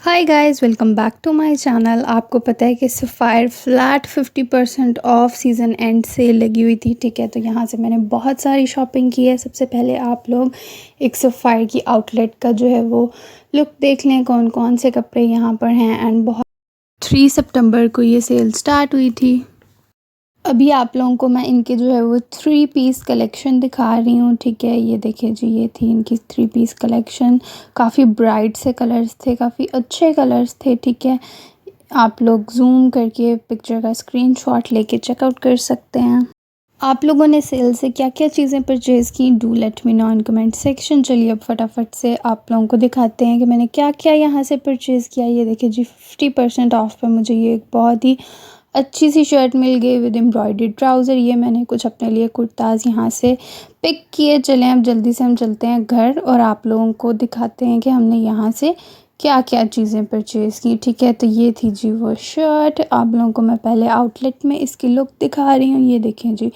Hi guys, welcome back to my channel. आपको पता है कि Sapphire flat 50% off season end sale लगी हुई थी। ठीक है, तो यहाँ से मैंने बहुत सारी शॉपिंग की है। सबसे पहले आप लोग एक सफ़ायर की आउटलेट का जो है वो लुक देख लें, कौन कौन से कपड़े यहाँ पर हैं। एंड बहुत 3 सितंबर को ये सेल स्टार्ट हुई थी। अभी आप लोगों को मैं इनके जो है वो 3 पीस कलेक्शन दिखा रही हूँ। ठीक है, ये देखिए जी, ये थी इनकी 3 पीस कलेक्शन। काफ़ी ब्राइट से कलर्स थे, काफ़ी अच्छे कलर्स थे। ठीक है, आप लोग जूम करके पिक्चर का स्क्रीनशॉट लेके चेकआउट कर सकते हैं। आप लोगों ने सेल से क्या क्या चीज़ें परचेज़ की, do let me know in comment section. चलिए अब फटाफट से आप लोगों को दिखाते हैं कि मैंने क्या क्या यहाँ से परचेज़ किया। ये देखिए जी, 50% ऑफ पे मुझे ये एक बहुत ही अच्छी सी शर्ट मिल गई विद एम्ब्रॉयडर्ड ट्राउज़र। ये मैंने कुछ अपने लिए कुर्ताज़ यहाँ से पिक किए। चलें अब जल्दी से हम चलते हैं घर और आप लोगों को दिखाते हैं कि हमने यहाँ से क्या क्या चीज़ें परचेज़ की। ठीक है, तो ये थी जी वो शर्ट। आप लोगों को मैं पहले आउटलेट में इसकी लुक दिखा रही हूँ। ये देखें जी,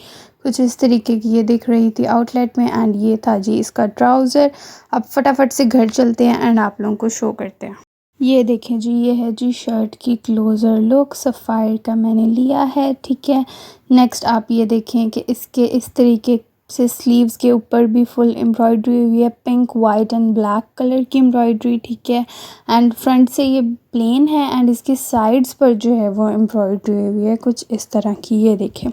कुछ इस तरीके की ये दिख रही थी आउटलेट में। एंड ये था जी इसका ट्राउज़र। अब फटाफट से घर चलते हैं एंड आप लोगों को शो करते हैं। ये देखें जी, ये है जी शर्ट की क्लोज़र लुक, सफ़ायर का मैंने लिया है। ठीक है, नेक्स्ट आप ये देखें कि इसके इस तरीके से स्लीव्स के ऊपर भी फुल एम्ब्रॉयडरी हुई है, pink white and black colour की एम्ब्रॉयडरी। ठीक है, एंड फ्रंट से ये प्लेन है एंड इसके साइड्स पर जो है वो एम्ब्रॉयडरी हुई है कुछ इस तरह की। ये देखें,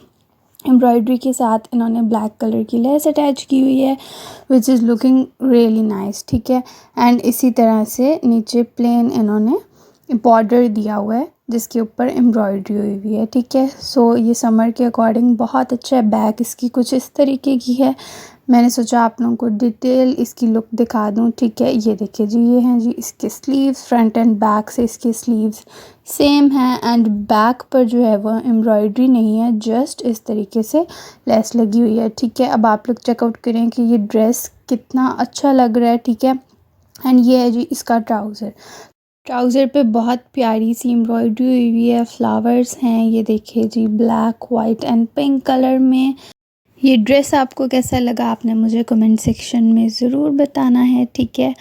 एम्ब्रॉयडरी के साथ इन्होंने ब्लैक कलर की लेस अटैच की हुई है which is looking really nice. ठीक है, एंड इसी तरह से नीचे प्लेन इन्होंने बॉर्डर दिया हुआ है जिसके ऊपर एम्ब्रॉयडरी हुई हुई है। ठीक है, सो ये समर के अकॉर्डिंग बहुत अच्छा है। बैक इसकी कुछ इस तरीके की है। मैंने सोचा आप लोगों को डिटेल इसकी लुक दिखा दूं। ठीक है, ये देखिए जी, ये हैं जी इसके स्लीव्स। फ्रंट एंड बैक से इसके स्लीव्स सेम हैं एंड बैक पर जो है वो एम्ब्रॉयडरी नहीं है, जस्ट इस तरीके से लेस लगी हुई है। ठीक है, अब आप लोग चेकआउट करें कि ये ड्रेस कितना अच्छा लग रहा है। ठीक है, एंड ये है जी इसका ट्राउज़र। ट्राउज़र पे बहुत प्यारी सी एम्ब्रॉयडरी हुई हुई है, फ्लावर्स हैं। ये देखिए जी, black white and pink colour में। ये ड्रेस आपको कैसा लगा आपने मुझे कमेंट सेक्शन में ज़रूर बताना है। ठीक है,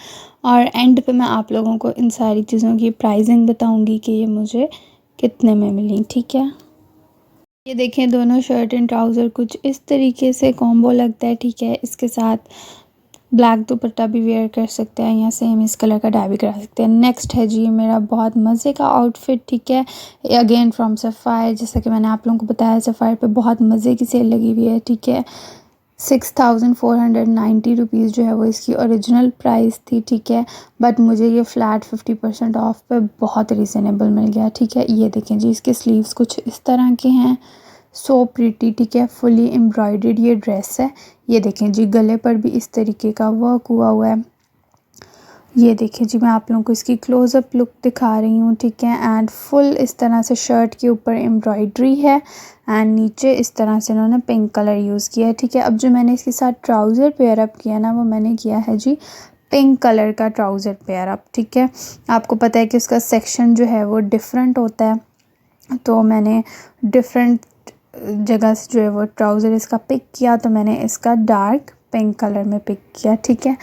और एंड पे मैं आप लोगों को इन सारी चीज़ों की प्राइसिंग बताऊंगी कि ये मुझे कितने में मिली। ठीक है, ये देखें दोनों शर्ट एंड ट्राउज़र कुछ इस तरीके से कॉम्बो लगता है। ठीक है, इसके साथ ब्लैक दुपट्टा भी वेयर कर सकते हैं या सेम इस कलर का डाई भी करा सकते हैं। नेक्स्ट है जी मेरा बहुत मज़े का आउटफिट। ठीक है, अगेन फ्रॉम सफ़ायर। जैसा कि मैंने आप लोगों को बताया, सफ़ायर पे बहुत मज़े की सेल लगी हुई है। ठीक है, 6490 रुपीज़ जो है वो इसकी ओरिजिनल प्राइस थी। ठीक है, बट मुझे ये फ़्लैट 50% ऑफ पे बहुत रीज़नेबल मिल गया। ठीक है, ये देखें जी, इसके स्लीव्स कुछ इस तरह के हैं, सो प्रिटी। ठीक है, फुली एम्ब्रॉयडर्ड ये ड्रेस है। ये देखें जी, गले पर भी इस तरीके का वर्क हुआ है। ये देखिए जी, मैं आप लोगों को इसकी क्लोज़अप लुक दिखा रही हूँ। ठीक है, एंड फुल इस तरह से शर्ट के ऊपर एम्ब्रॉयडरी है एंड नीचे इस तरह से इन्होंने पिंक कलर यूज़ किया है। ठीक है, अब जो मैंने इसके साथ ट्राउज़र पेयर अप किया ना, वो मैंने किया है जी पिंक कलर का ट्राउज़र पेयर अप। ठीक है, आपको पता है कि उसका सेक्शन जो है वो डिफरेंट होता है, तो मैंने डिफरेंट जगह से जो है वो ट्राउज़र इसका पिक किया, तो मैंने इसका डार्क पिंक कलर में पिक किया। ठीक है,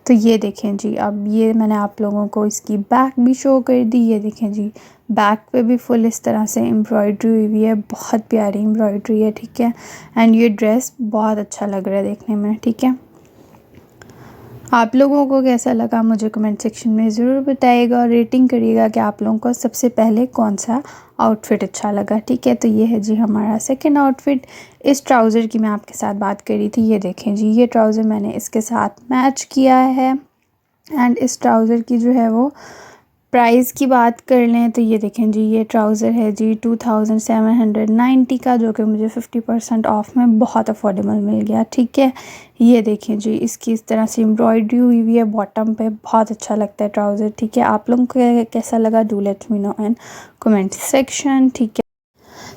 तो ये देखें जी, अब ये मैंने आप लोगों को इसकी बैक भी शो कर दी। ये देखें जी, बैक पे भी फुल इस तरह से एम्ब्रॉयडरी हुई हुई है, बहुत प्यारी एम्ब्रॉयडरी है। ठीक है, एंड ये ड्रेस बहुत अच्छा लग रहा है देखने में। ठीक है, आप लोगों को कैसा लगा मुझे कमेंट सेक्शन में ज़रूर बताइएगा और रेटिंग करिएगा कि आप लोगों को सबसे पहले कौन सा आउटफिट अच्छा लगा। ठीक है, तो ये है जी हमारा सेकंड आउटफिट। इस ट्राउज़र की मैं आपके साथ बात कर रही थी। ये देखें जी, ये ट्राउज़र मैंने इसके साथ मैच किया है एंड इस ट्राउज़र की जो है वो प्राइस की बात कर लें तो ये देखें जी, ये ट्राउज़र है जी 2790 का, जो कि मुझे 50% ऑफ में बहुत अफोर्डेबल मिल गया। ठीक है, ये देखें जी, इसकी इस तरह से एम्ब्रॉयडरी हुई हुई है बॉटम पे, बहुत अच्छा लगता है ट्राउज़र। ठीक है, आप लोगों को कैसा लगा, do let me know in comment section. ठीक है,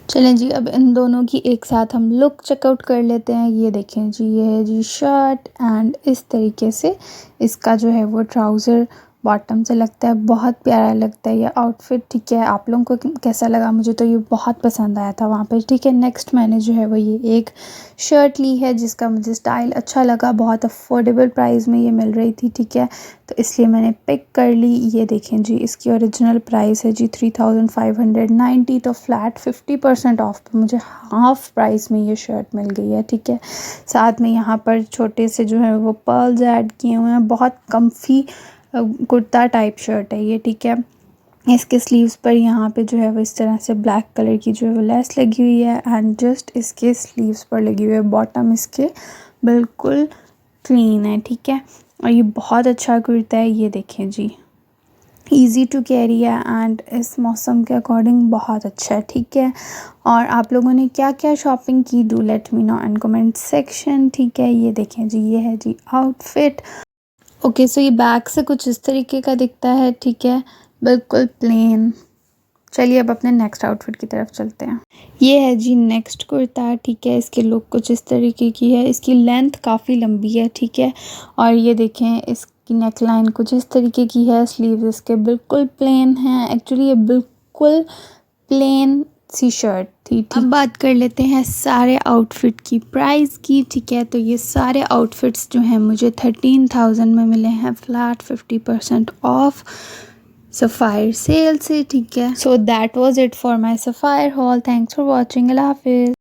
चलें जी, अब इन दोनों की एक साथ हम लुक चेकआउट कर लेते हैं। ये देखें जी, ये है जी शर्ट एंड इस तरीके से इसका जो है वो ट्राउज़र बॉटम से लगता है बहुत प्यारा लगता है ये आउटफिट, ठीक है। आप लोगों को कैसा लगा? मुझे तो ये बहुत पसंद आया था वहाँ पे, ठीक है। नेक्स्ट मैंने जो है वो ये एक शर्ट ली है जिसका मुझे स्टाइल अच्छा लगा, बहुत अफोर्डेबल प्राइस में ये मिल रही थी, ठीक है, तो इसलिए मैंने पिक कर ली। ये देखें जी, इसकी ओरिजिनल प्राइस है जी 3590, तो फ्लैट 50% ऑफ पे मुझे हाफ प्राइस में ये शर्ट मिल गई है, ठीक है। साथ में यहाँ पर छोटे से जो है वो पर्ल्स ऐड किए हुए हैं, बहुत कम्फी कुर्ता टाइप शर्ट है ये, ठीक है। इसके स्लीव्स पर यहाँ पे जो है वो इस तरह से ब्लैक कलर की जो है वो लेस लगी हुई है, एंड जस्ट इसके स्लीव्स पर लगी हुई है। बॉटम इसके बिल्कुल क्लीन है, ठीक है, और ये बहुत अच्छा कुर्ता है। ये देखें जी, ईज़ी टू कैरी है एंड इस मौसम के अकॉर्डिंग बहुत अच्छा है, ठीक है। और आप लोगों ने क्या क्या शॉपिंग की, do let me know in comment section, ठीक है। ये देखें जी, ये है जी आउटफिट। ओके, सो ये बैक से कुछ इस तरीके का दिखता है, ठीक है, बिल्कुल प्लेन। चलिए अब अपने नेक्स्ट आउटफिट की तरफ चलते हैं। ये है जी नेक्स्ट कुर्ता, ठीक है। इसकी लुक कुछ इस तरीके की है, इसकी लेंथ काफ़ी लंबी है, ठीक है, और ये देखें इसकी नेक लाइन कुछ इस तरीके की है। स्लीव्स इसके बिल्कुल प्लेन हैं, एक्चुअली ये बिल्कुल प्लेन सी शर्ट थी, ठीक। अब बात कर लेते हैं सारे आउटफिट की प्राइस की, ठीक है। तो ये सारे आउटफिट्स जो हैं मुझे 13,000 में मिले हैं, फ्लैट 50% ऑफ सफ़ायर सेल से, ठीक है। So that was it for my sapphire haul. Thanks for watching. अल्लाह हाफिज़।